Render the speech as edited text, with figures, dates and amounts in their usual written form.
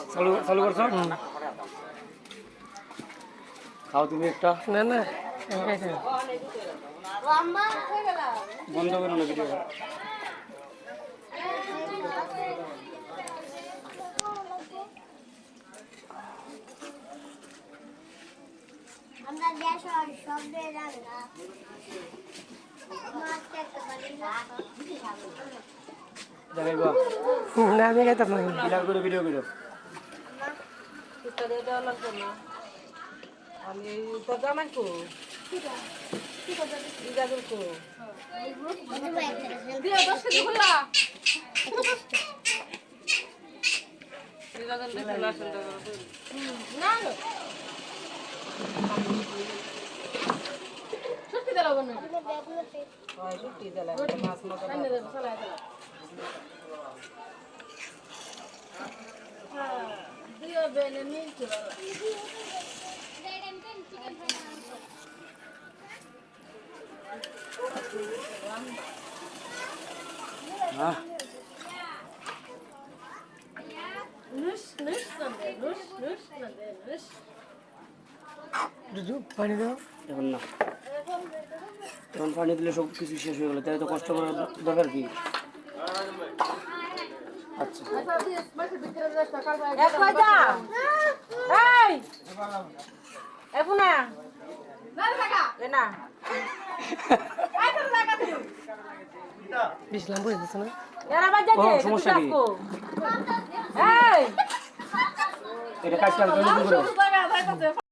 চালু চালু করছো খাও তুমি একটা না না বন্ধ করো না ভিডিও আমরা দেশ সব দিয়ে যাবে না দেখাইবা না আমি খাইতাম না ভিডিও করে ভিডিও করো আমি তো জামাই কো দিদাদুর কো দিয়া 10 কেজি খুললা দিদাদুর দেখে লাসন না ছুটি দিলা বনে হয় ছুটি দিলা মাছ মতো আনে দে চলা দিলা হ্যাঁ দিও বেলে মিলছে হ্যাঁ Nush, nush, Sunday, nush, nush, Sunday, nush. দুধ পানি দাও এখন না এখন পানি দিলে সব কিছু শেষ হয়ে গেল তাহলে তো কষ্ট করার দরকার কি আচ্ছা এক বাজা এই এপুনা না বিশলাম বই দিছ না এরা বাজা ও, যে সমস্যা কি? এই এটা কাজ করে